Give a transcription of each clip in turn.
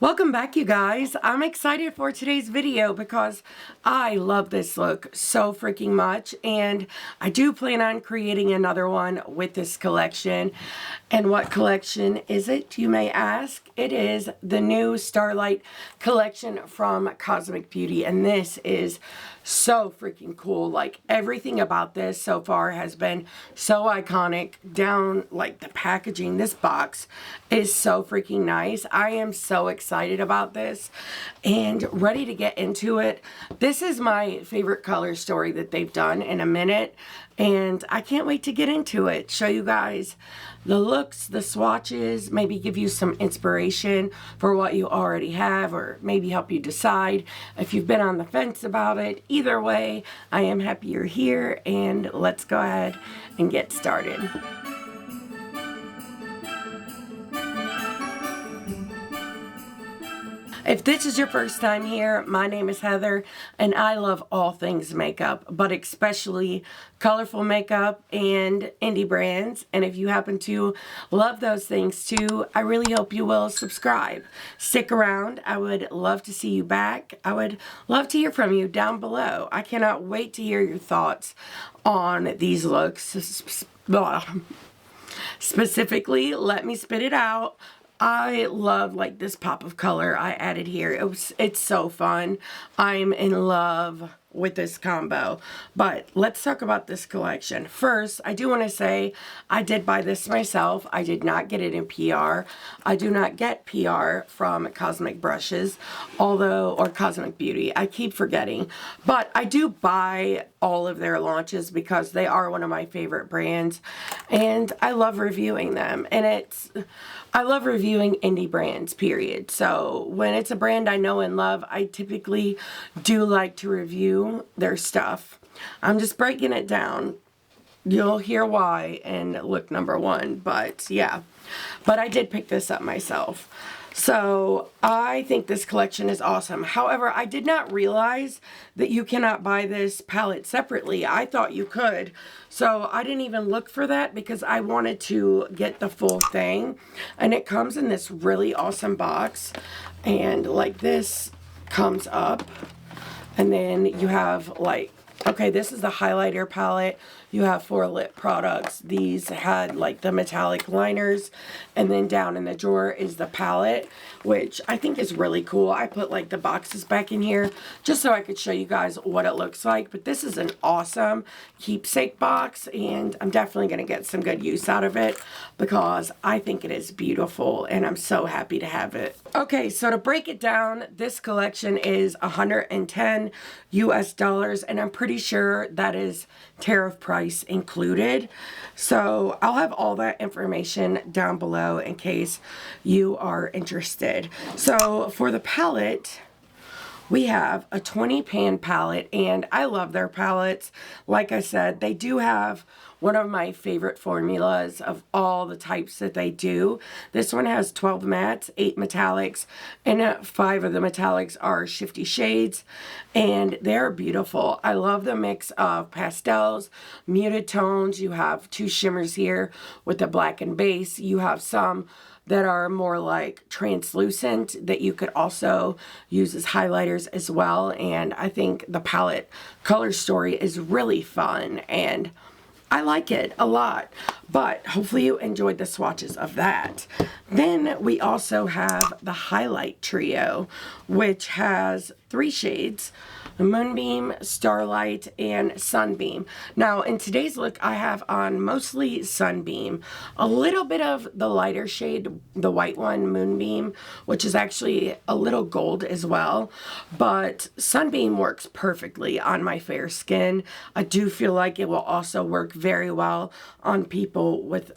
Welcome back, you guys. I'm excited for today's video because I love this look so freaking much, and I do plan on creating another one with this collection. And what collection is it, you may ask? It is the new Starlight collection from Cosmic Beauty, and this is so freaking cool. Like, everything about this so far has been so iconic. Down, like, the packaging, this box is so freaking nice. I am so excited about this and ready to get into it. This is my favorite color story that they've done in a minute, and I can't wait to get into it. Show you guys the looks, the swatches, maybe give you some inspiration for what you already have, or maybe help you decide if you've been on the fence about it. Either way, I am happy you're here, and let's go ahead and get started. If this is your first time here, my name is Heather, and I love all things makeup, but especially colorful makeup and indie brands. And if you happen to love those things too, I really hope you will subscribe. Stick around. I would love to see you back. I would love to hear from you down below. I cannot wait to hear your thoughts on these looks. Specifically, let me spit it out. I love, like, this pop of color I added here. It's so fun. I'm in love with this combo. But let's talk about this collection. First, I do want to say I did buy this myself. I did not get it in PR. I do not get PR from Cosmic Brushes, or Cosmic Beauty. I keep forgetting. But I do buy all of their launches because they are one of my favorite brands, and I love reviewing them. And I love reviewing indie brands, period. So when it's a brand I know and love, I typically do like to review their stuff. I'm just breaking it down. You'll hear why in look number one, but yeah. But I did pick this up myself. So I think this collection is awesome. However, I did not realize that you cannot buy this palette separately. I thought you could. So I didn't even look for that because I wanted to get the full thing. And it comes in this really awesome box. And like, this comes up. And then you have, like, okay, this is the highlighter palette. You have 4 lip products. These had, like, the metallic liners. And then down in the drawer is the palette, which I think is really cool. I put, like, the boxes back in here just so I could show you guys what it looks like. But this is an awesome keepsake box, and I'm definitely going to get some good use out of it because I think it is beautiful, and I'm so happy to have it. Okay, so to break it down, this collection is $110 US, and I'm pretty sure that is tariff price included. So I'll have all that information down below in case you are interested. So for the palette, we have a 20 pan palette, and I love their palettes. Like I said, they do have one of my favorite formulas of all the types that they do. This one has 12 mattes, 8 metallics, and 5 of the metallics are shifty shades, and they're beautiful. I love the mix of pastels, muted tones. You have 2 shimmers here with the black and base. You have some that are more like translucent that you could also use as highlighters as well. And I think the palette color story is really fun, and I like it a lot, but hopefully you enjoyed the swatches of that. Then we also have the highlight trio, which has 3 shades: Moonbeam, Starlight, and Sunbeam. Now, in today's look, I have on mostly Sunbeam, a little bit of the lighter shade, the white one, Moonbeam, which is actually a little gold as well. But Sunbeam works perfectly on my fair skin. I do feel like it will also work very well on people with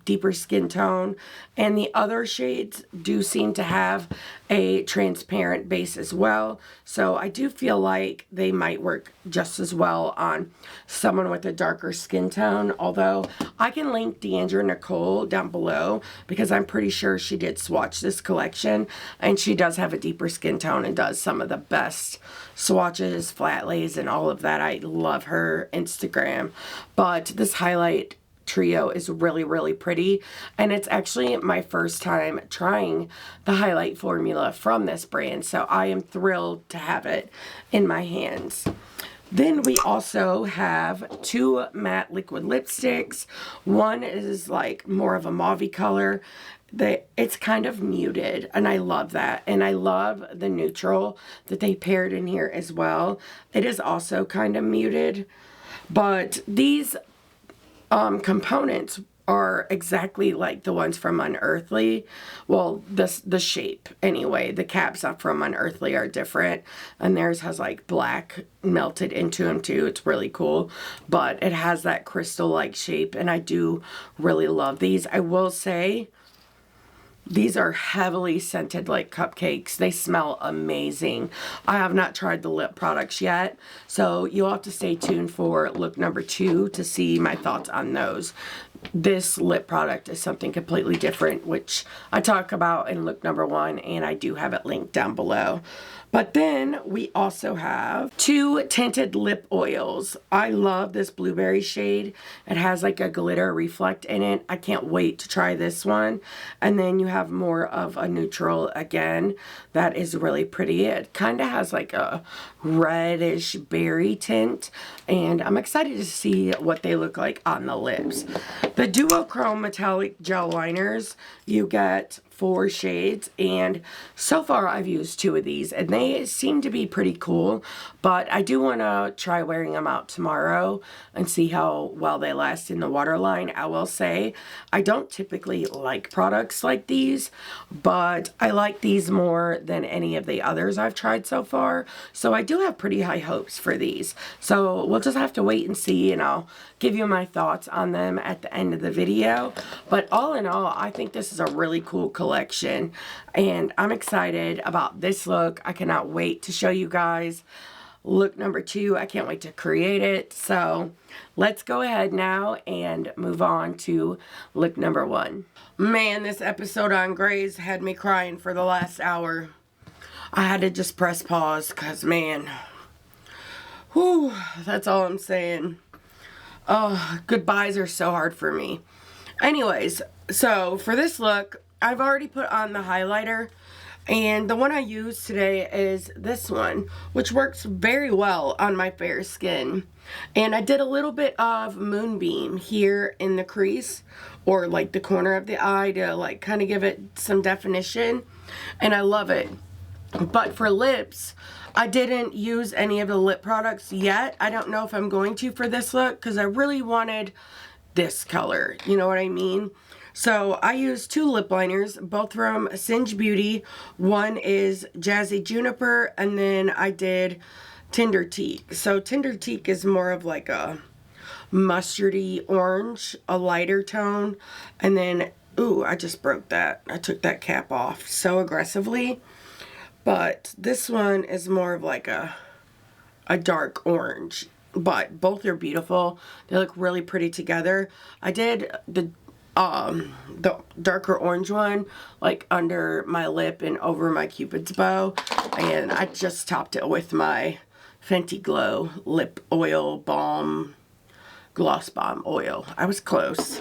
deeper skin tone. And the other shades do seem to have a transparent base as well. So I do feel like they might work just as well on someone with a darker skin tone. Although I can link Deandra Nicole down below because I'm pretty sure she did swatch this collection, and she does have a deeper skin tone and does some of the best swatches, flat lays, and all of that. I love her Instagram. But this highlight trio is really, really pretty. And it's actually my first time trying the highlight formula from this brand. So I am thrilled to have it in my hands. Then we also have 2 matte liquid lipsticks. One is like more of a mauve color. It's kind of muted, and I love that. And I love the neutral that they paired in here as well. It is also kind of muted, but these components are exactly like the ones from Unearthly. Well, the shape anyway. The caps up from Unearthly are different, and theirs has like black melted into them too. It's really cool, but it has that crystal-like shape, and I do really love these. I will say these are heavily scented like cupcakes. They smell amazing. I have not tried the lip products yet, so you'll have to stay tuned for look number 2 to see my thoughts on those. This lip product is something completely different, which I talk about in look number 1, and I do have it linked down below. But then we also have 2 tinted lip oils. I love this blueberry shade. It has like a glitter reflect in it. I can't wait to try this one. And then you have more of a neutral again. That is really pretty. It kind of has like a reddish berry tint, and I'm excited to see what they look like on the lips. The duochrome metallic gel liners, you get 4 shades, and so far I've used 2 of these, and they seem to be pretty cool, but I do want to try wearing them out tomorrow and see how well they last in the waterline. I will say I don't typically like products like these, but I like these more than any of the others I've tried so far, so I do have pretty high hopes for these. So we'll just have to wait and see, and I'll give you my thoughts on them at the end of the video. But all in all, I think this is a really cool collection, and I'm excited about this look. I cannot wait to show you guys look number 2. I can't wait to create it. So let's go ahead now and move on to look number 1. Man, this episode on grays had me crying for the last hour. I had to just press pause because, man, whew, that's all I'm saying. Oh, goodbyes are so hard for me. Anyways, so for this look, I've already put on the highlighter, and the one I used today is this one, which works very well on my fair skin. And I did a little bit of Moonbeam here in the crease, or like the corner of the eye, to like kind of give it some definition, and I love it. But for lips, I didn't use any of the lip products yet. I don't know if I'm going to for this look, because I really wanted this color, you know what I mean? So I used 2 lip liners, both from Singe Beauty. One is Jazzy Juniper, and then I did Tender Teak. So Tender Teak is more of like a mustardy orange, a lighter tone. And then, ooh, I just broke that. I took that cap off so aggressively. But this one is more of like a dark orange. But both are beautiful. They look really pretty together. I did the darker orange one like under my lip and over my Cupid's bow, and I just topped it with my Fenty Glow lip oil balm, gloss bomb oil. I was close,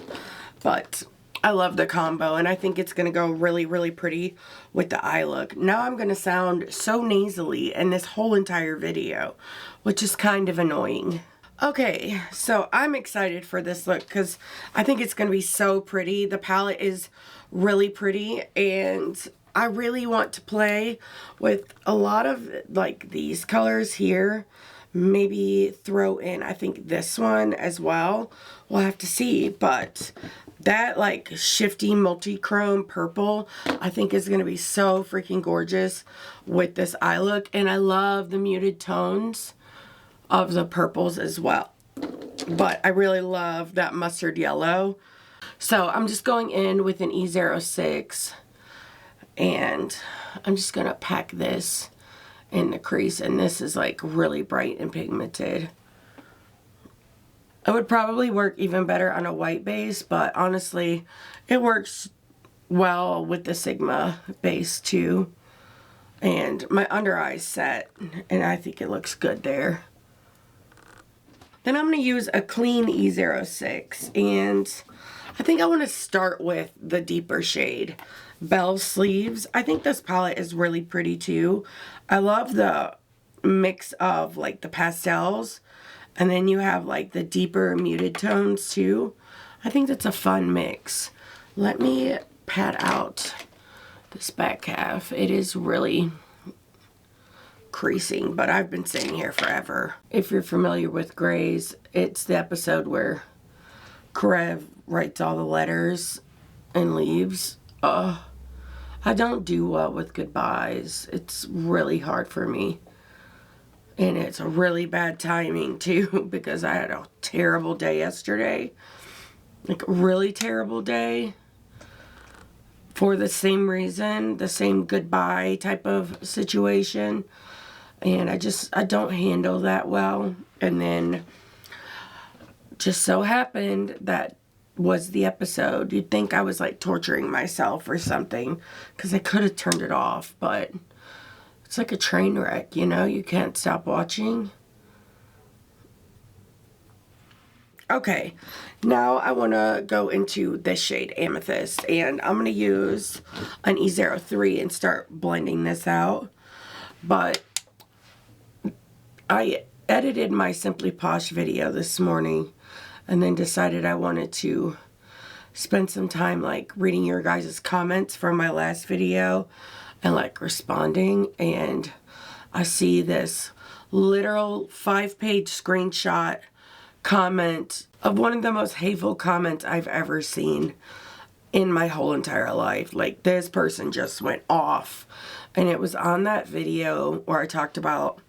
but I love the combo, and I think it's going to go really, really pretty with the eye look. Now I'm going to sound so nasally in this whole entire video, which is kind of annoying. Okay, so I'm excited for this look because I think it's going to be so pretty. The palette is really pretty, and I really want to play with a lot of like these colors here. Maybe throw in, I think, this one as well. We'll have to see, but that like shifty multi-chrome purple I think is going to be so freaking gorgeous with this eye look, and I love the muted tones of the purples as well, but I really love that mustard yellow. So I'm just going in with an E06, and I'm just gonna pack this in the crease, and this is like really bright and pigmented. It would probably work even better on a white base, but honestly it works well with the Sigma base too. And my under eye's set, and I think it looks good there. Then I'm going to use a clean E06, and I think I want to start with the deeper shade, Bell Sleeves. I think this palette is really pretty too. I love the mix of like the pastels, and then you have like the deeper muted tones too. I think that's a fun mix. Let me pat out this back half. It is really creasing, but I've been sitting here forever. If you're familiar with grays, it's the episode where Karev writes all the letters and leaves. I don't do well with goodbyes. It's really hard for me. And it's a really bad timing too, because I had a terrible day yesterday. Like a really terrible day. For the same reason, the same goodbye type of situation. And I don't handle that well. And then just so happened that was the episode. You'd think I was like torturing myself or something, because I could have turned it off, but it's like a train wreck, you know? You can't stop watching. Okay, now I want to go into this shade, Amethyst, and I'm going to use an E03 and start blending this out. But I edited my Simply Posh video this morning and then decided I wanted to spend some time like reading your guys' comments from my last video and like responding, and I see this literal 5-page screenshot comment of one of the most hateful comments I've ever seen in my whole entire life. Like, this person just went off, and it was on that video where I talked about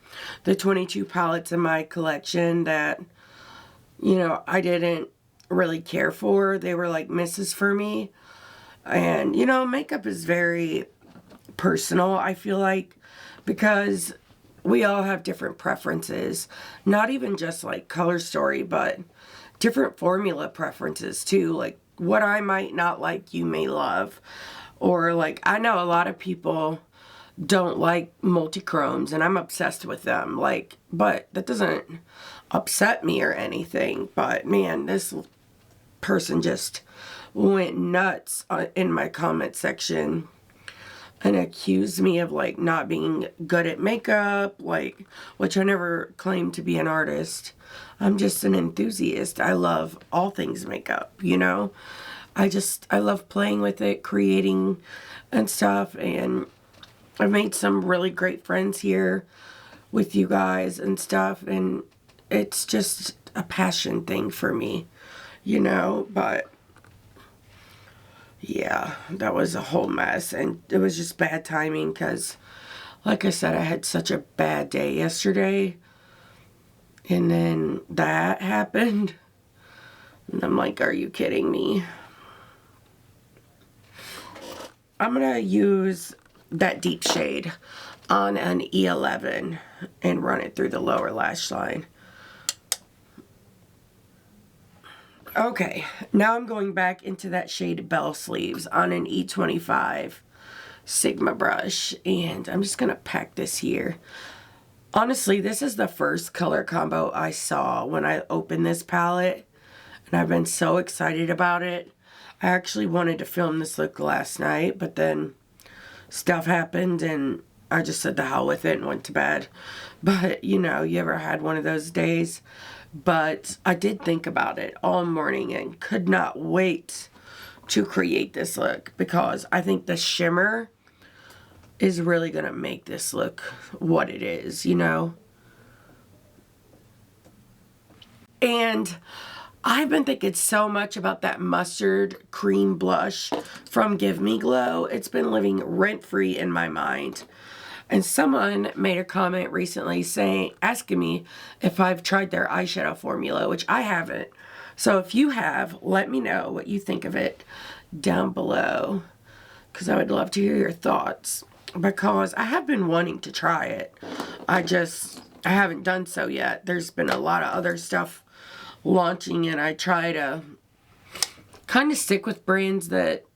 the 22 palettes in my collection that, you know, I didn't really care for. They were like misses for me. And, you know, makeup is very personal, I feel like, because we all have different preferences. Not even just like color story, but different formula preferences too. Like, what I might not like, you may love. Or like, I know a lot of people don't like multi-chromes, and I'm obsessed with them. Like, but that doesn't upset me or anything. But man, this person just went nuts in my comment section and accused me of like not being good at makeup, like, which I never claimed to be an artist. I'm just an enthusiast. I love all things makeup, you know? I love playing with it, creating and stuff, and I've made some really great friends here with you guys and stuff, and it's just a passion thing for me, you know? But yeah, that was a whole mess, and it was just bad timing because, like I said, I had such a bad day yesterday, and then that happened, and I'm like, are you kidding me? I'm going to use that deep shade on an E11 and run it through the lower lash line. Okay, now I'm going back into that shade Bell Sleeves on an E25 Sigma brush, and I'm just going to pack this here. Honestly, this is the first color combo I saw when I opened this palette, and I've been so excited about it. I actually wanted to film this look last night, but then stuff happened, and I just said the hell with it and went to bed. But, you know, you ever had one of those days? But I did think about it all morning and could not wait to create this look, because I think the shimmer is really going to make this look what it is, you know? And I've been thinking so much about that mustard cream blush from Give Me Glow. It's been living rent-free in my mind. And someone made a comment recently asking me if I've tried their eyeshadow formula, which I haven't. So if you have, let me know what you think of it down below, because I would love to hear your thoughts, because I have been wanting to try it. I haven't done so yet. There's been a lot of other stuff launching, and I try to kind of stick with brands that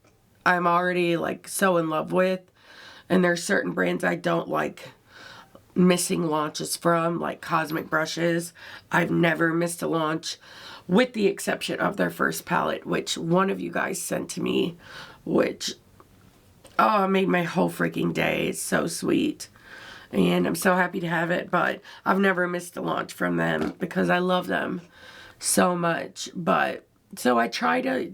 I'm already like so in love with. And there's certain brands I don't like missing launches from, like Cosmic Brushes. I've never missed a launch, with the exception of their first palette, which one of you guys sent to me, which, oh, it made my whole freaking day. It's so sweet. And I'm so happy to have it, but I've never missed a launch from them because I love them so much. But, so I try to,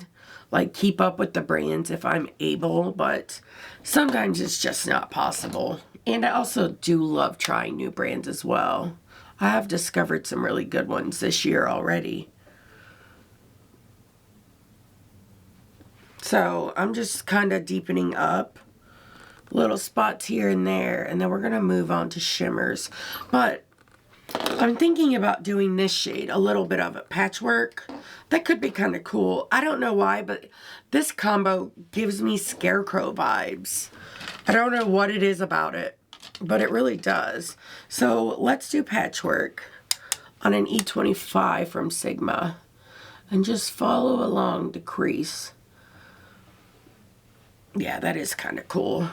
like, keep up with the brands if I'm able, but sometimes it's just not possible. And I also do love trying new brands as well. I have discovered some really good ones this year already. So I'm just kind of deepening up little spots here and there, and then we're going to move on to shimmers. But I'm thinking about doing this shade, a little bit of a patchwork. That could be kind of cool. I don't know why, but this combo gives me Scarecrow vibes. I don't know what it is about it, but it really does. So let's do patchwork on an E25 from Sigma and just follow along the crease. Yeah, that is kind of cool.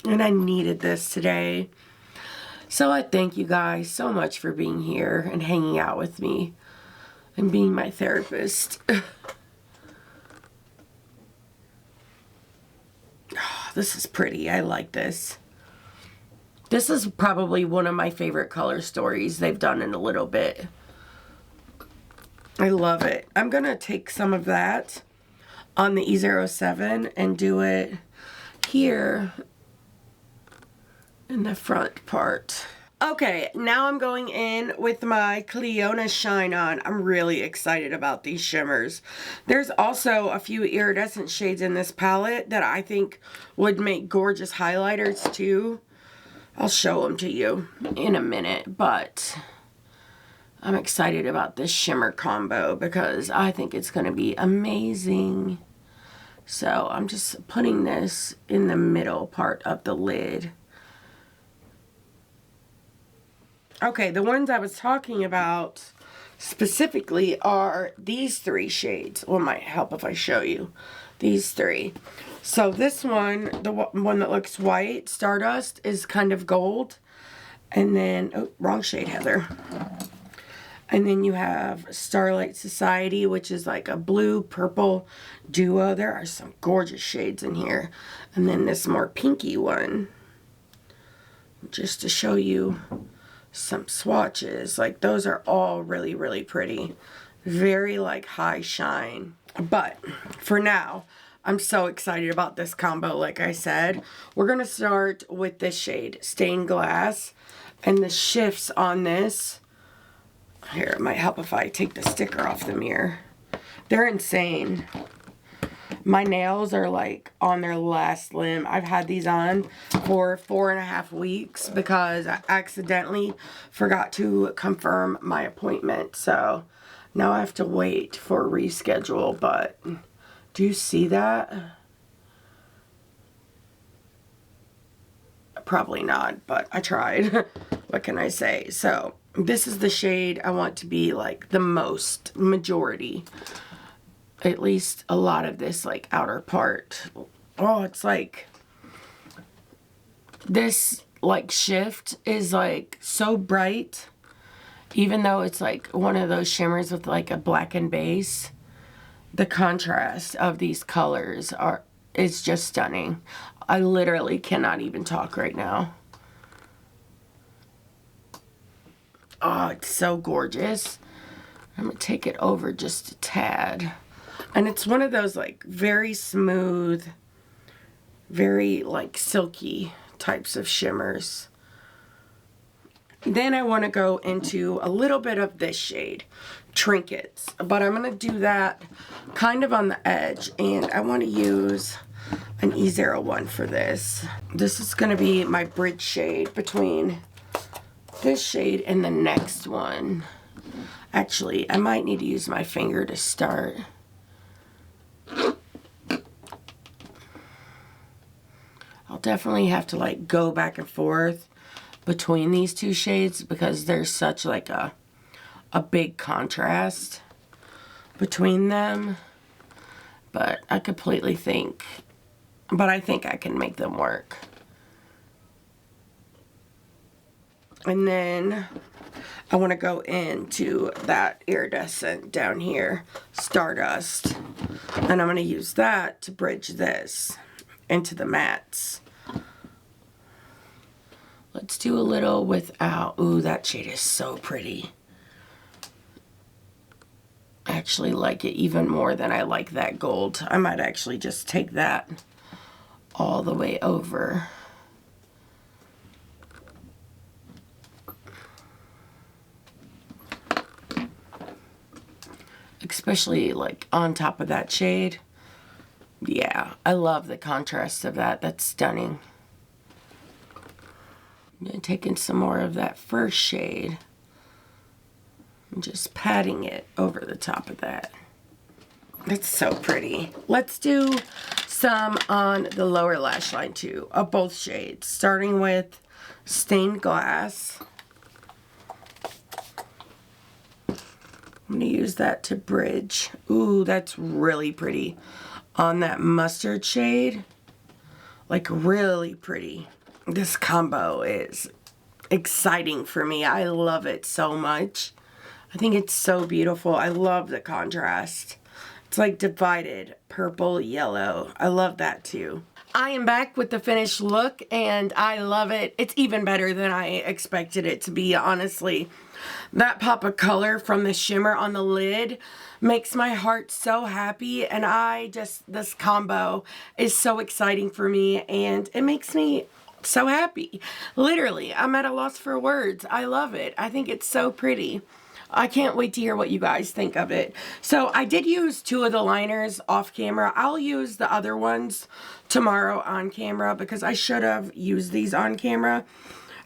And I needed this today. So I thank you guys so much for being here and hanging out with me and being my therapist. Oh, this is pretty. I like this. This is probably one of my favorite color stories they've done in a little bit. I love it. I'm going to take some of that on the E07 and do it here in the front part. Okay, now I'm going in with my CLIONADH Shine On. I'm really excited about these shimmers. There's also a few iridescent shades in this palette that I think would make gorgeous highlighters too. I'll show them to you in a minute, but I'm excited about this shimmer combo because I think it's going to be amazing. So I'm just putting this in the middle part of the lid. Okay, the ones I was talking about specifically are these three shades. Well, it might help if I show you these three. So this one, the one that looks white, Stardust, is kind of gold. And then, oh, wrong shade, Heather. And then you have Starlight Society, which is like a blue-purple duo. There are some gorgeous shades in here. And then this more pinky one, just to show you some swatches. Like, those are all really, really pretty. Very, like, high shine. But for now, I'm so excited about this combo. Like I said, we're going to start with this shade, Stained Glass. And the shifts on this, here, it might help if I take the sticker off the mirror. They're insane. My nails are like on their last limb. I've had these on for 4.5 weeks because I accidentally forgot to confirm my appointment. So now I have to wait for a reschedule. But do you see that? Probably not, but I tried. What can I say? So this is the shade I want to be like the most majority. At least a lot of this like outer part. Oh, it's like this like shift is like so bright, even though it's like one of those shimmers with like a blackened base. The contrast of these colors is just stunning. I literally cannot even talk right now. Oh, it's so gorgeous. I'm gonna take it over just a tad. And it's one of those like very smooth, very like silky types of shimmers. Then I want to go into a little bit of this shade, Trinkets. But I'm going to do that kind of on the edge. And I want to use an E01 for this. This is going to be my bridge shade between this shade and the next one. Actually, I might need to use my finger to start. I'll definitely have to like go back and forth between these two shades because there's such like a big contrast between them. but I completely think, but I think I can make them work. And then I want to go into that iridescent down here, Stardust, and I'm going to use that to bridge this into the mattes. Let's do a little without. Ooh, that shade is so pretty. I actually like it even more than I like that gold. I might actually just take that all the way over. Especially like on top of that shade. Yeah, I love the contrast of that. That's stunning. I'm going to take in some more of that first shade and just patting it over the top of that. It's so pretty. Let's do some on the lower lash line too, of both shades, starting with Stained Glass. I'm going to use that to bridge. Ooh, that's really pretty on that mustard shade. Like, really pretty. This combo is exciting for me. I love it so much. I think it's so beautiful. I love the contrast. It's like divided purple, yellow. I love that too. I am back with the finished look and I love it. It's even better than I expected it to be, honestly. That pop of color from the shimmer on the lid makes my heart so happy, and this combo is so exciting for me and it makes me so happy. Literally, I'm at a loss for words. I love it. I think it's so pretty. I can't wait to hear what you guys think of it. So I did use 2 of the liners off camera. I'll use the other ones tomorrow on camera because I should have used these on camera.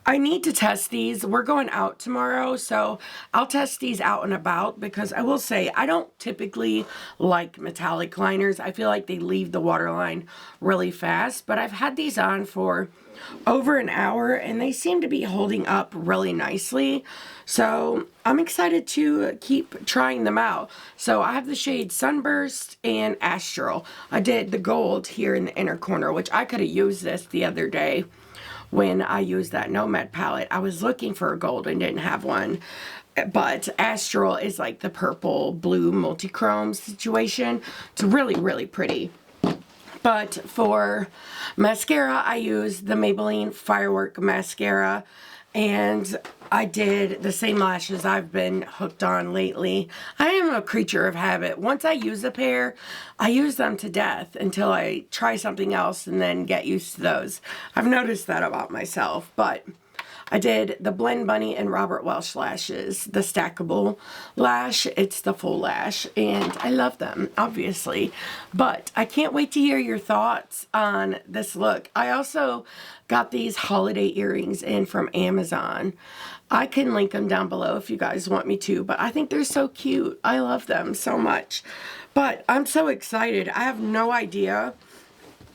I need to test these. We're going out tomorrow, so I'll test these out and about because I will say I don't typically like metallic liners. I feel like they leave the waterline really fast, but I've had these on for over an hour and they seem to be holding up really nicely. So I'm excited to keep trying them out. So I have the shade Sunburst and Astral. I did the gold here in the inner corner, which I could have used this the other day when I used that Nomad palette. I was looking for a gold and didn't have one. But Astral is like the purple blue multi-chrome situation. It's really, really pretty. But for mascara, I used the Maybelline Firework mascara. And I did the same lashes I've been hooked on lately. I am a creature of habit. Once I use a pair, I use them to death until I try something else and then get used to those. I've noticed that about myself, but I did the Blend Bunny and Robert Welsh lashes, the stackable lash. It's the full lash, and I love them, obviously. But I can't wait to hear your thoughts on this look. I also got these holiday earrings in from Amazon. I can link them down below if you guys want me to, but I think they're so cute. I love them so much. But I'm so excited. I have no idea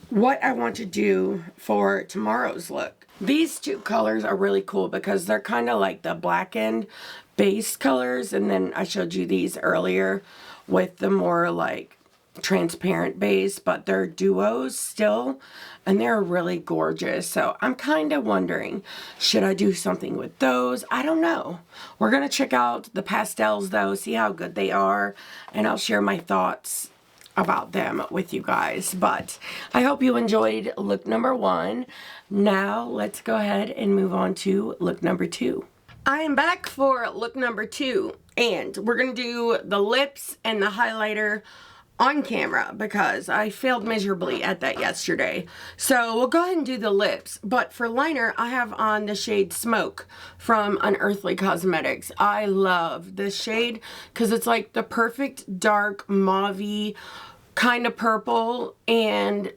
what I want to do for tomorrow's look. These 2 colors are really cool because they're kind of like the blackened base colors, and then I showed you these earlier with the more like transparent base, but they're duos still and they're really gorgeous. So I'm kind of wondering, should I do something with those? I don't know. We're gonna check out the pastels though, see how good they are, and I'll share my thoughts about them with you guys. But I hope you enjoyed look number 1. Now let's go ahead and move on to look number 2. I am back for look number 2, and we're gonna do the lips and the highlighter on camera because I failed miserably at that yesterday. So we'll go ahead and do the lips, but for liner I have on the shade Smoke from Unearthly Cosmetics. I love this shade because it's like the perfect dark mauve-y kind of purple and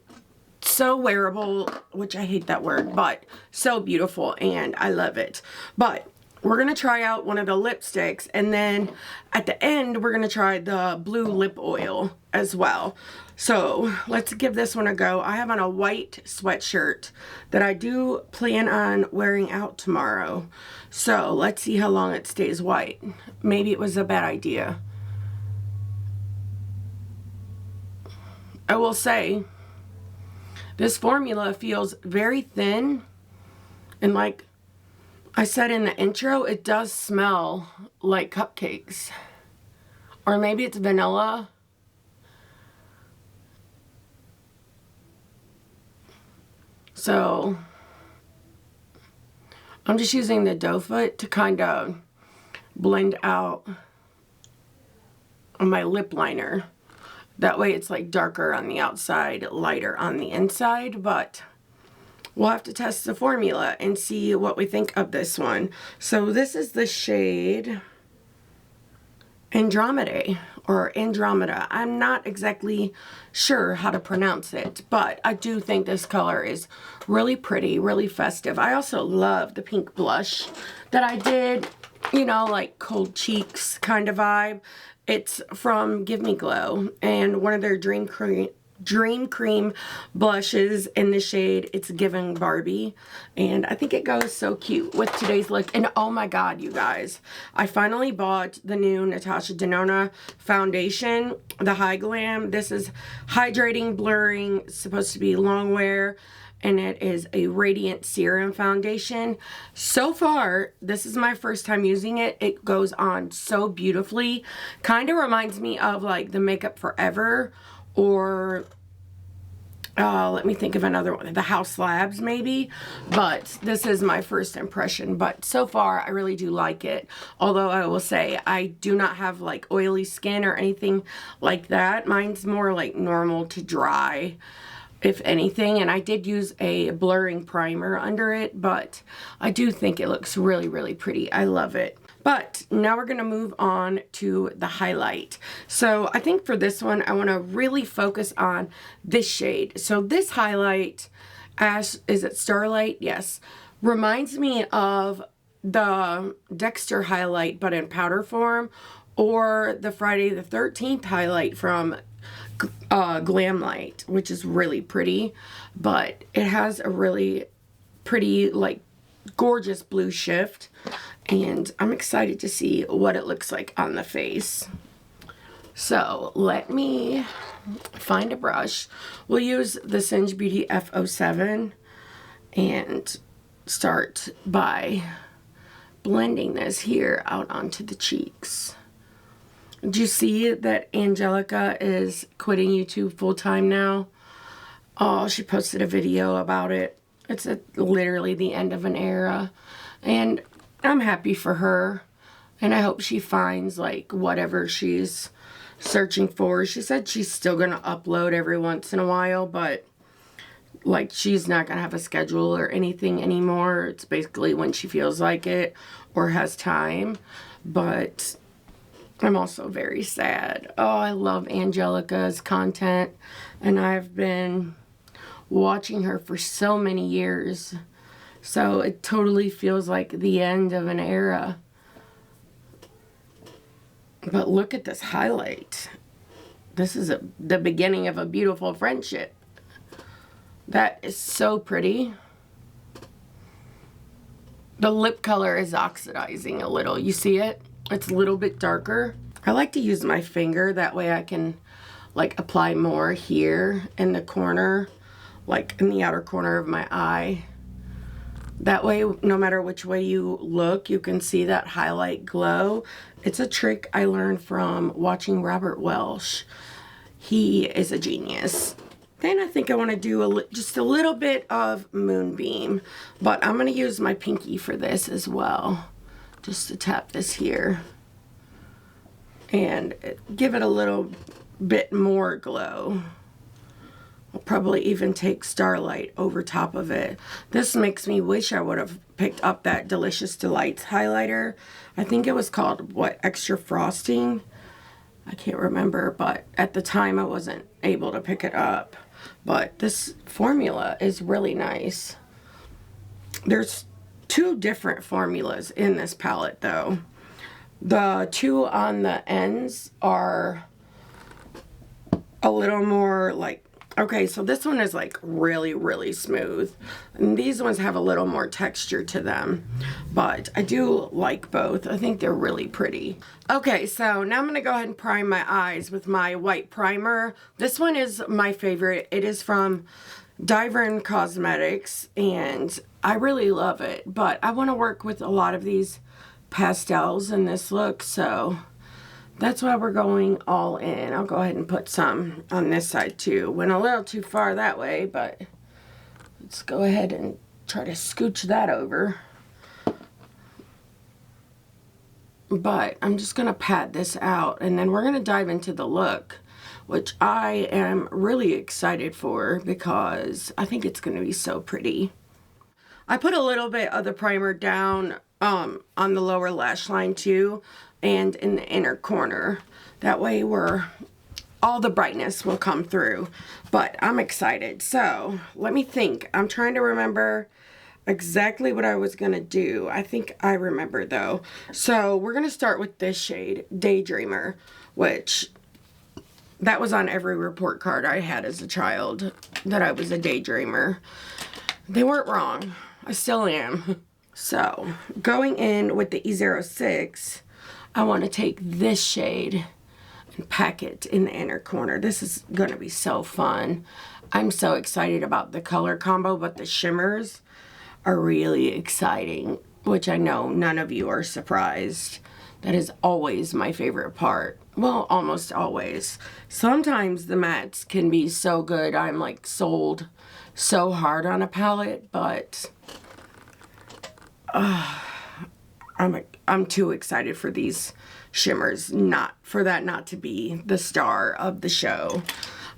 so wearable, which I hate that word, but so beautiful and I love it. But we're going to try out one of the lipsticks, and then at the end we're going to try the blue lip oil as well. So let's give this one a go. I have on a white sweatshirt that I do plan on wearing out tomorrow. So let's see how long it stays white. Maybe it was a bad idea. I will say, this formula feels very thin, and like I said in the intro, it does smell like cupcakes. Or maybe it's vanilla. So I'm just using the doe foot to kind of blend out on my lip liner. That way it's like darker on the outside, lighter on the inside, but we'll have to test the formula and see what we think of this one. So this is the shade Andromeda, or Andromeda. I'm not exactly sure how to pronounce it, but I do think this color is really pretty, really festive. I also love the pink blush that I did, you know, like cold cheeks kind of vibe. It's from Give Me Glow, and one of their Dream Cream blushes in the shade It's Giving Barbie, and I think it goes so cute with today's look. And oh my god, you guys, I finally bought the new Natasha Denona foundation, the High Glam. This is hydrating, blurring, supposed to be long wear, and it is a radiant serum foundation. So far, this is my first time using it. It goes on so beautifully. Kind of reminds me of like the Makeup Forever, or let me think of another one, the House Labs maybe, but this is my first impression. But so far I really do like it, although I will say I do not have like oily skin or anything like that. Mine's more like normal to dry, if anything, and I did use a blurring primer under it, but I do think it looks really, really pretty. I love it. But now we're going to move on to the highlight. So I think for this one, I want to really focus on this shade. So this highlight, is it Starlight? Yes. Reminds me of the Dexter highlight, but in powder form, or the Friday the 13th highlight from Glam Light, which is really pretty, but it has a really pretty, like, gorgeous blue shift, and I'm excited to see what it looks like on the face. So let me find a brush. We'll use the Singe Beauty F07 and start by blending this here out onto the cheeks. Do you see that Angelica is quitting YouTube full-time now? Oh, she posted a video about it. It's literally the end of an era. And I'm happy for her. And I hope she finds, like, whatever she's searching for. She said she's still going to upload every once in a while, but, like, she's not going to have a schedule or anything anymore. It's basically when she feels like it or has time. But I'm also very sad. Oh, I love Angelica's content, and I've been watching her for so many years. So it totally feels like the end of an era. But look at this highlight. This is the beginning of a beautiful friendship. That is so pretty. The lip color is oxidizing a little. You see it? It's a little bit darker. I like to use my finger. That way I can, like, apply more here in the corner, like in the outer corner of my eye. That way, no matter which way you look, you can see that highlight glow. It's a trick I learned from watching Robert Welsh. He is a genius. Then I think I want to do just a little bit of Moonbeam, but I'm going to use my pinky for this as well, just to tap this here and give it a little bit more glow. I'll probably even take Starlight over top of it. This makes me wish I would have picked up that Delicious Delights highlighter. I think it was called, what, Extra Frosting? I can't remember, but at the time I wasn't able to pick it up. But this formula is really nice. There's two different formulas in this palette, though. The two on the ends are a little more like Okay, so this one is like really, really smooth. And these ones have a little more texture to them. But I do like both. I think they're really pretty. Okay, so now I'm going to go ahead and prime my eyes with my white primer. This one is my favorite. It is from Diver Cosmetics, and I really love it. But I want to work with a lot of these pastels in this look, so that's why we're going all in. I'll go ahead and put some on this side too. Went a little too far that way, but let's go ahead and try to scooch that over. But I'm just going to pat this out, and then we're going to dive into the look, which I am really excited for because I think it's going to be so pretty. I put a little bit of the primer down on the lower lash line too, and in the inner corner. That way all the brightness will come through. But I'm excited. So let me think. I'm trying to remember exactly what I was gonna do. I think I remember though. So we're gonna start with this shade, Daydreamer, which that was on every report card I had as a child, that I was a daydreamer. They weren't wrong. I still am. So going in with the E06, I want to take this shade and pack it in the inner corner. This is going to be so fun. I'm so excited about the color combo, but the shimmers are really exciting, which I know none of you are surprised. That is always my favorite part. Well, almost always. Sometimes the mattes can be so good. I'm like sold so hard on a palette, but I'm too excited for these shimmers, not to be the star of the show.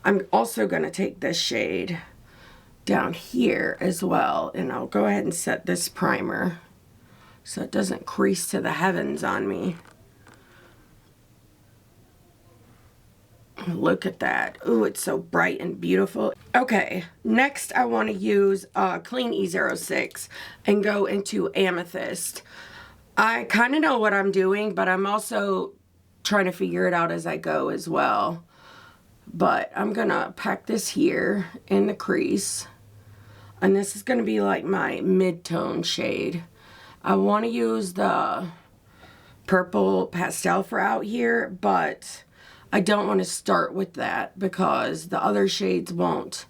I'm also going to take this shade down here as well, and I'll go ahead and set this primer so it doesn't crease to the heavens on me. Look at that. Ooh, it's so bright and beautiful. Okay, next I want to use clean E06 and go into Amethyst. I kind of know what I'm doing, but I'm also trying to figure it out as I go as well. But I'm going to pack this here in the crease. And this is going to be like my mid-tone shade. I want to use the purple pastel for out here, but I don't want to start with that because the other shades won't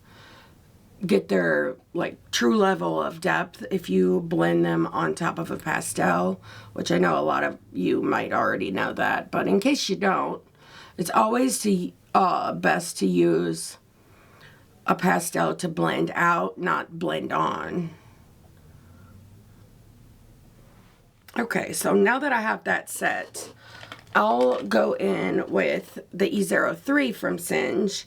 get their like true level of depth if you blend them on top of a pastel, which I know a lot of you might already know that, but in case you don't, it's always best to use a pastel to blend out, not blend on. Okay, so now that I have that set, I'll go in with the E03 from Singe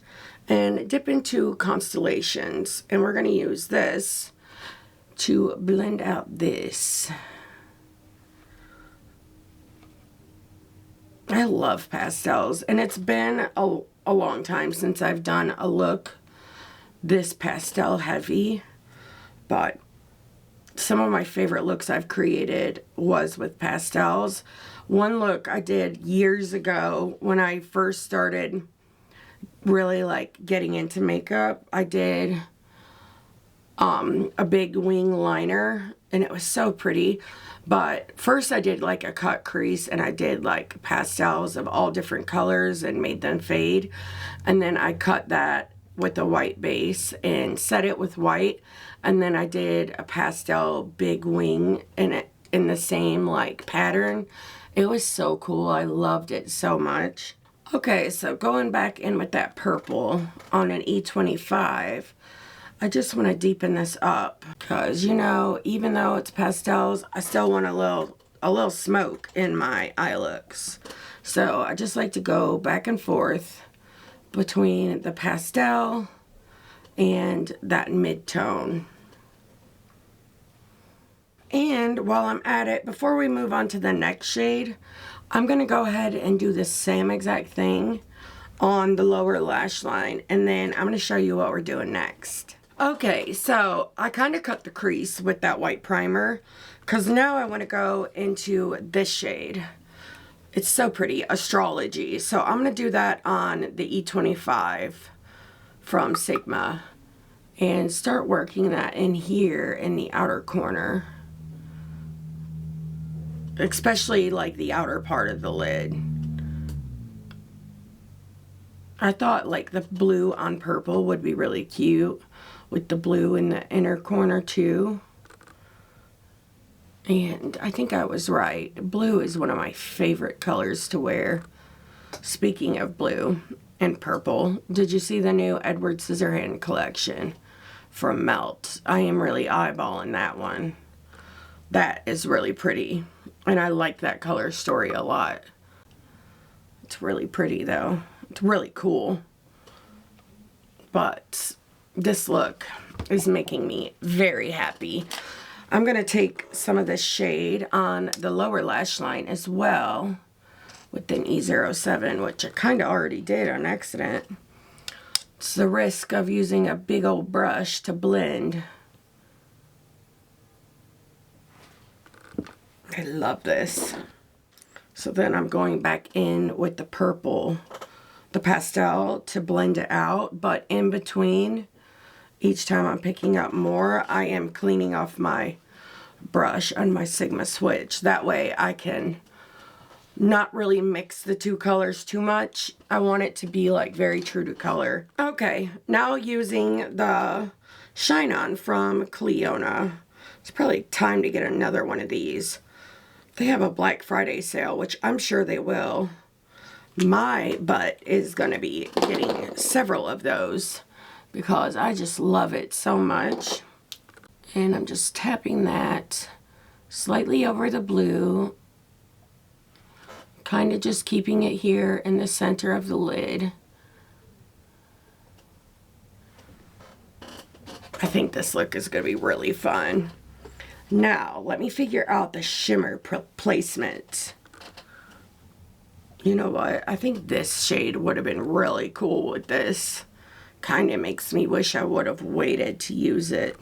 and dip into Constellations, and we're going to use this to blend out this. I love pastels, and it's been a long time since I've done a look this pastel heavy, but some of my favorite looks I've created was with pastels. One look I did years ago when I first started really like getting into makeup, I did a big wing liner, and it was so pretty. But first I did like a cut crease, and I did like pastels of all different colors and made them fade, and then I cut that with a white base and set it with white, and then I did a pastel big wing in it in the same like pattern. It was so cool. I loved it so much. Okay, so going back in with that purple on an E25, I just want to deepen this up because, you know, even though it's pastels, I still want a little smoke in my eye looks. So I just like to go back and forth between the pastel and that mid-tone. And while I'm at it, before we move on to the next shade, I'm going to go ahead and do the same exact thing on the lower lash line, and then I'm going to show you what we're doing next. Okay, so I kind of cut the crease with that white primer because now I want to go into this shade. It's so pretty, Astrology. So I'm going to do that on the E25 from Sigma and start working that in here in the outer corner, especially like the outer part of the lid. I thought like the blue on purple would be really cute with the blue in the inner corner too. And I think I was right. Blue is one of my favorite colors to wear. Speaking of blue and purple, did you see the new Edward Scissorhand collection from Melt? I am really eyeballing that one. That is really pretty. And I like that color story a lot. It's really pretty though. It's really cool. But this look is making me very happy. I'm going to take some of this shade on the lower lash line as well with an E07, which I kind of already did on accident. It's the risk of using a big old brush to blend. I love this. So then I'm going back in with the purple, the pastel, to blend it out. But in between, each time I'm picking up more, I am cleaning off my brush on my Sigma switch. That way I can not really mix the two colors too much. I want it to be like very true to color. Okay, now using the Shine On from CLIONADH. It's probably time to get another one of these. They have a Black Friday sale, which I'm sure they will. My butt is going to be getting several of those because I just love it so much. And I'm just tapping that slightly over the blue, kind of just keeping it here in the center of the lid. I think this look is going to be really fun. Now, let me figure out the shimmer placement. You know what? I think this shade would have been really cool with this. Kind of makes me wish I would have waited to use it.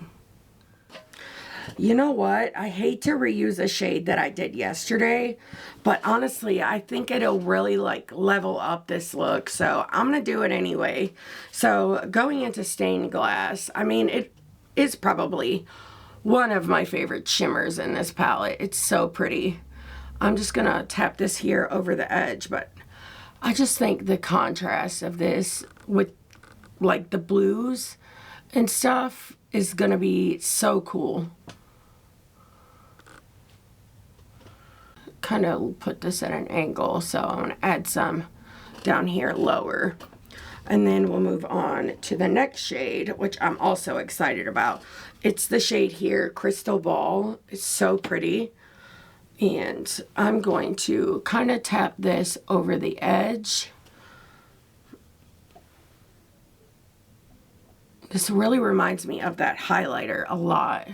You know what? I hate to reuse a shade that I did yesterday, but honestly, I think it'll really like level up this look, so I'm going to do it anyway. So going into Stained Glass, I mean, it is probably one of my favorite shimmers in this palette. It's so pretty. I'm just going to tap this here over the edge, but I just think the contrast of this with like the blues and stuff is going to be so cool. Kind of put this at an angle, so I'm going to add some down here lower. And then we'll move on to the next shade, which I'm also excited about. It's the shade here, Crystal Ball. It's so pretty. And I'm going to kind of tap this over the edge. This really reminds me of that highlighter a lot.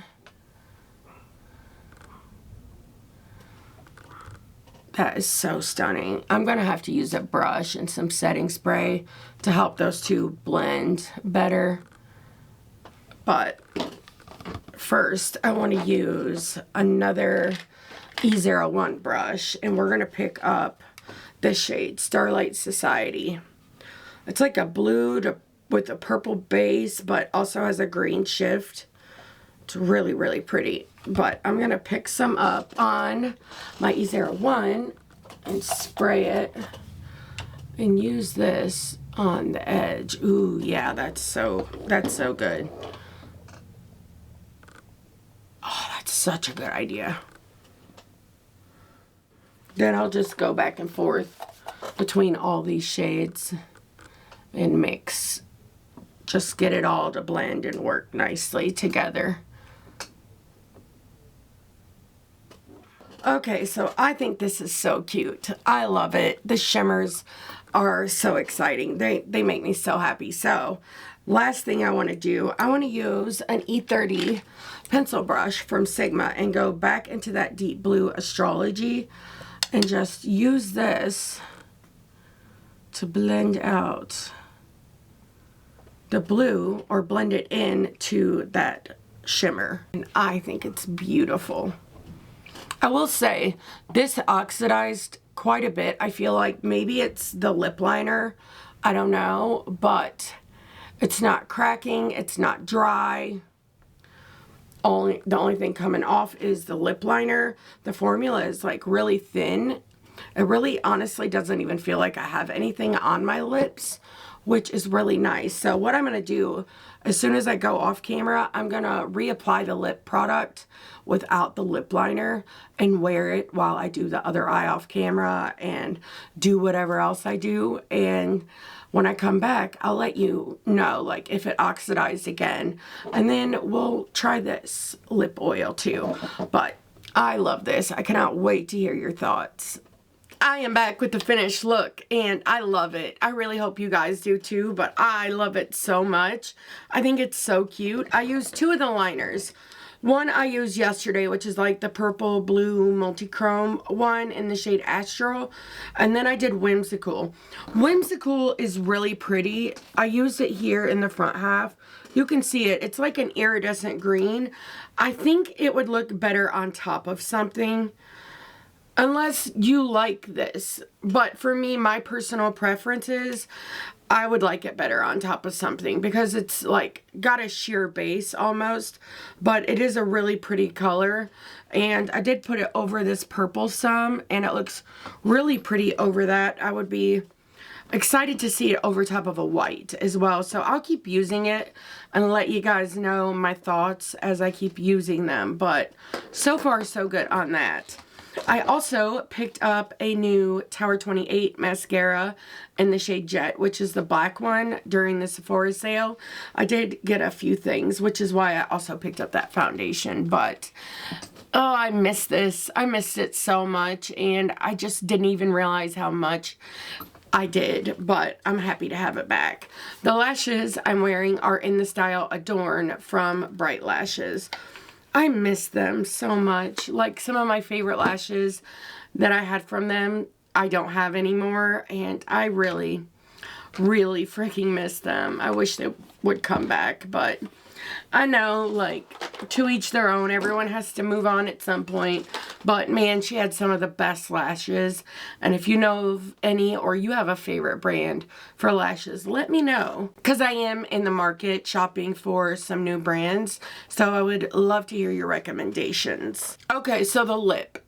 That is so stunning. I'm going to have to use a brush and some setting spray to help those two blend better. But first, I want to use another E01 brush, and we're going to pick up this shade, Starlight Society. It's like a blue with a purple base, but also has a green shift. It's really, really pretty. But I'm going to pick some up on my E01 and spray it and use this on the edge. Ooh, yeah, that's so good. Oh, that's such a good idea. Then I'll just go back and forth between all these shades and mix. Just get it all to blend and work nicely together. Okay, so I think this is so cute. I love it. The shimmers are so exciting. They make me so happy. So last thing I want to do, I want to use an E30 pencil brush from Sigma and go back into that deep blue Astrology and just use this to blend out the blue or blend it into that shimmer. And I think it's beautiful. I will say this oxidized quite a bit. I feel like maybe it's the lip liner. I don't know, but It's not cracking. It's not dry. The only thing coming off is the lip liner. The formula is like really thin. It really honestly doesn't even feel like I have anything on my lips, which is really nice. So what I'm going to do, as soon as I go off camera, I'm going to reapply the lip product without the lip liner and wear it while I do the other eye off camera and do whatever else I do. And when I come back, I'll let you know, like, if it oxidized again. And then we'll try this lip oil too. But I love this. I cannot wait to hear your thoughts. I am back with the finished look, and I love it. I really hope you guys do too, but I love it so much. I think it's so cute. I used 2 of the liners. One I used yesterday, which is like the purple blue multi-chrome one in the shade Astral. And then I did Whimsical. Whimsical is really pretty. I used it here in the front half. You can see it. It's like an iridescent green. I think it would look better on top of something. Unless you like this. But for me, my personal preference is I would like it better on top of something because it's like got a sheer base almost, but it is a really pretty color. And I did put it over this purple some, and it looks really pretty over that. I would be excited to see it over top of a white as well. So I'll keep using it and let you guys know my thoughts as I keep using them. But so far so good on that. I also picked up a new Tower 28 mascara in the shade Jet, which is the black one during the Sephora sale. I did get a few things, which is why I also picked up that foundation. But, oh, I missed this. I missed it so much, and I just didn't even realize how much I did, but I'm happy to have it back. The lashes I'm wearing are in the style Adorn from Bright Lashes. I miss them so much. Like, some of my favorite lashes that I had from them, I don't have anymore. And I really, really freaking miss them. I wish they would come back. But I know, like, to each their own. Everyone has to move on at some point. But, man, she had some of the best lashes. And if you know of any or you have a favorite brand for lashes, let me know. Because I am in the market shopping for some new brands. So I would love to hear your recommendations. Okay, so the lip.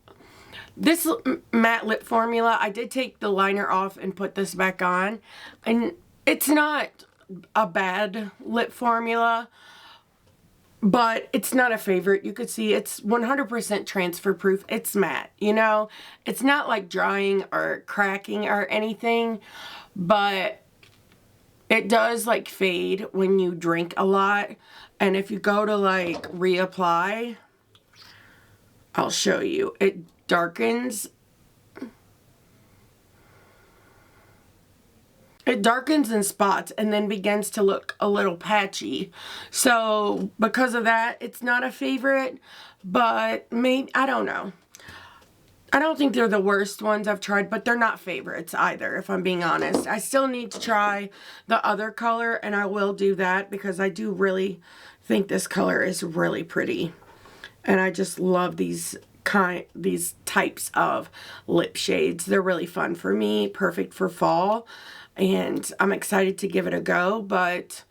This matte lip formula, I did take the liner off and put this back on. And it's not a bad lip formula, but it's not a favorite. You could see it's 100% transfer proof. It's matte, you know. It's not like drying or cracking or anything, but it does like fade when you drink a lot. And if you go to like reapply, I'll show you. It darkens. It darkens in spots and then begins to look a little patchy. So because of that, it's not a favorite, but maybe, I don't know. I don't think they're the worst ones I've tried, but they're not favorites either, if I'm being honest. I still need to try the other color, and I will do that because I do really think this color is really pretty. And I just love these types of lip shades. They're really fun for me, perfect for fall. And I'm excited to give it a go, but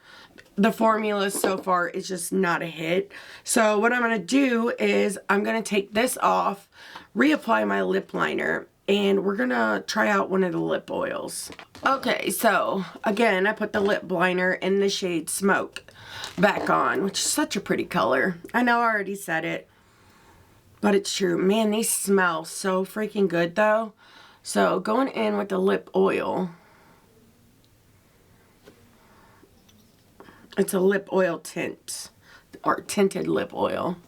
the formula so far is just not a hit. So what I'm going to do is I'm going to take this off, reapply my lip liner, and we're going to try out one of the lip oils. Okay, so again, I put the lip liner in the shade Smoke back on, which is such a pretty color. I know I already said it, but it's true. Man, these smell so freaking good though. So going in with the lip oil. It's a lip oil tint, or tinted lip oil.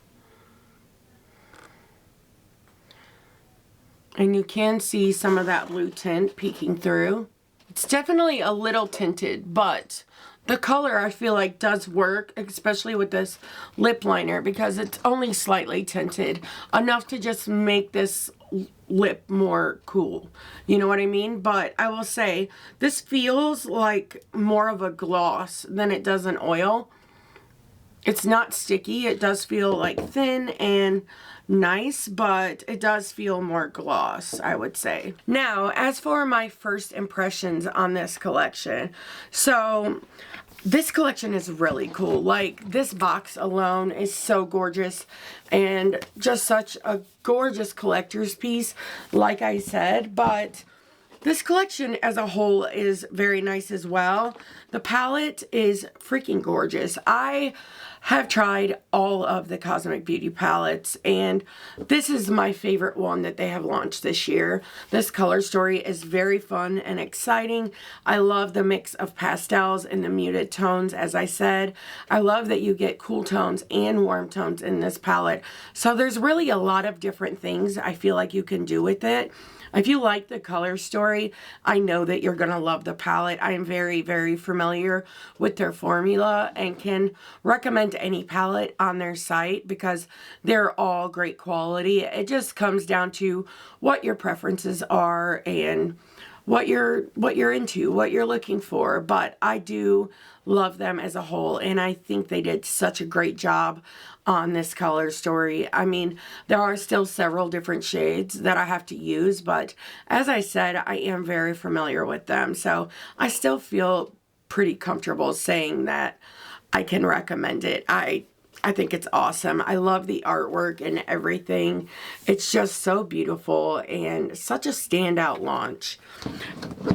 And you can see some of that blue tint peeking through. It's definitely a little tinted, but the color I feel like does work, especially with this lip liner, because it's only slightly tinted, enough to just make this lip more cool. You know what I mean? But I will say, this feels like more of a gloss than it does an oil. It's not sticky. It does feel like thin and nice, but it does feel more gloss, I would say. Now, as for my first impressions on this collection, so this collection is really cool. Like, this box alone is so gorgeous and just such a gorgeous collector's piece, like I said. But this collection as a whole is very nice as well. The palette is freaking gorgeous. I have tried all of the Cosmic Beauty palettes, and this is my favorite one that they have launched this year. This color story is very fun and exciting. I love the mix of pastels and the muted tones, as I said. I love that you get cool tones and warm tones in this palette. So there's really a lot of different things I feel like you can do with it. If you like the color story, I know that you're going to love the palette. I am very, very familiar with their formula and can recommend any palette on their site because they're all great quality. It just comes down to what your preferences are and what you're into, what you're looking for. But I do love them as a whole, and I think they did such a great job on this color story. I mean, there are still several different shades that I have to use, but as I said, I am very familiar with them, so I still feel pretty comfortable saying that I can recommend it. I think it's awesome. I love the artwork and everything. It's just so beautiful and such a standout launch.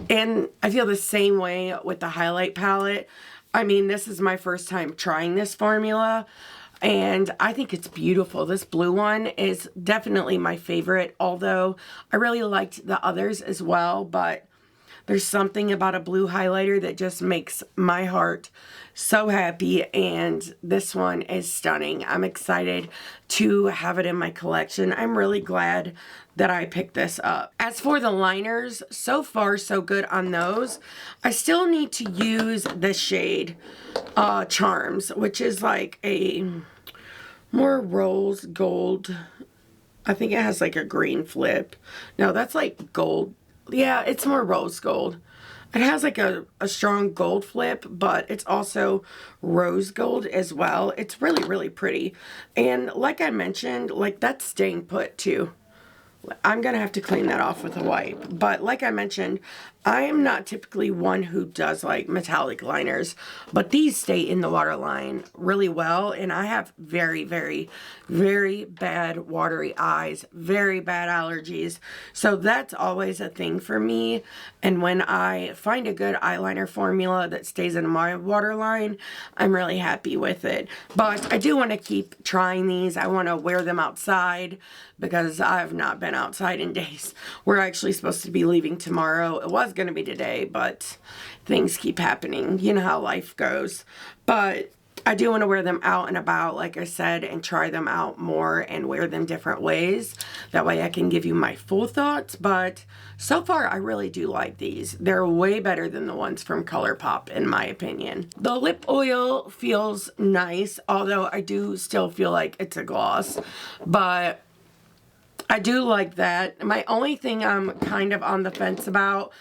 And I feel the same way with the highlight palette. I mean, this is my first time trying this formula, and I think it's beautiful. This blue one is definitely my favorite, although I really liked the others as well, but there's something about a blue highlighter that just makes my heart so happy, and this one is stunning. I'm excited to have it in my collection. I'm really glad that I picked this up. As for the liners, so far so good on those. I still need to use the shade Charms, which is like a more rose gold. I think it has like a green flip. No, that's like gold. Yeah, it's more rose gold. It has like a strong gold flip, but it's also rose gold as well. It's really, really pretty. And like I mentioned, like that's staying put too. I'm going to have to clean that off with a wipe. But like I mentioned, I am not typically one who does like metallic liners, but these stay in the waterline really well. And I have very, very, very bad watery eyes, very bad allergies. So that's always a thing for me. And when I find a good eyeliner formula that stays in my waterline, I'm really happy with it. But I do want to keep trying these. I want to wear them outside because I have not been outside in days. We're actually supposed to be leaving tomorrow. It was going to be today, but things keep happening. You know how life goes. But I do want to wear them out and about, like I said, and try them out more and wear them different ways. That way I can give you my full thoughts. But so far, I really do like these. They're way better than the ones from ColourPop, in my opinion. The lip oil feels nice, although I do still feel like it's a gloss. But I do like that. My only thing I'm kind of on the fence about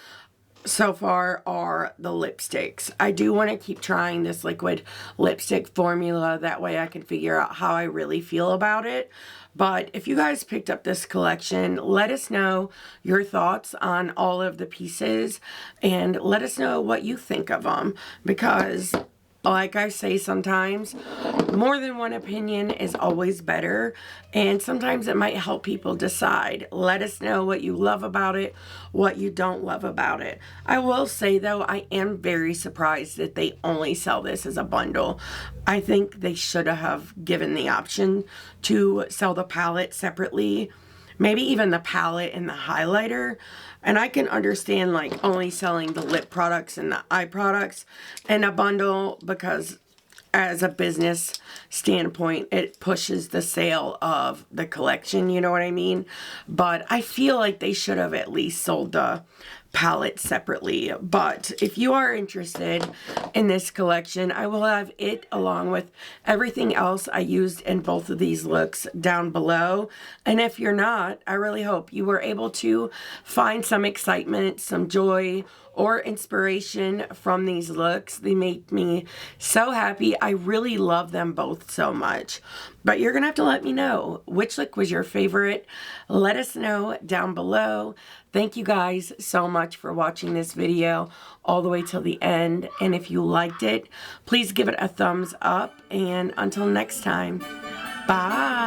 so far are the lipsticks. I do want to keep trying this liquid lipstick formula. That way I can figure out how I really feel about it. But if you guys picked up this collection, let us know your thoughts on all of the pieces and let us know what you think of them, because like I say sometimes, more than one opinion is always better, and sometimes it might help people decide. Let us know what you love about it, what you don't love about it. I will say though, I am very surprised that they only sell this as a bundle. I think they should have given the option to sell the palette separately, maybe even the palette and the highlighter. And I can understand like only selling the lip products and the eye products in a bundle, because as a business standpoint, it pushes the sale of the collection, you know what I mean? But I feel like they should have at least sold the palette separately. But if you are interested in this collection, I will have it along with everything else I used in both of these looks down below. And if you're not, I really hope you were able to find some excitement, some joy, or inspiration from these looks. They make me so happy. I really love them both so much. But you're gonna have to let me know which look was your favorite. Let us know down below. Thank you guys so much much for watching this video all the way till the end. And if you liked it, please give it a thumbs up. And until next time, bye.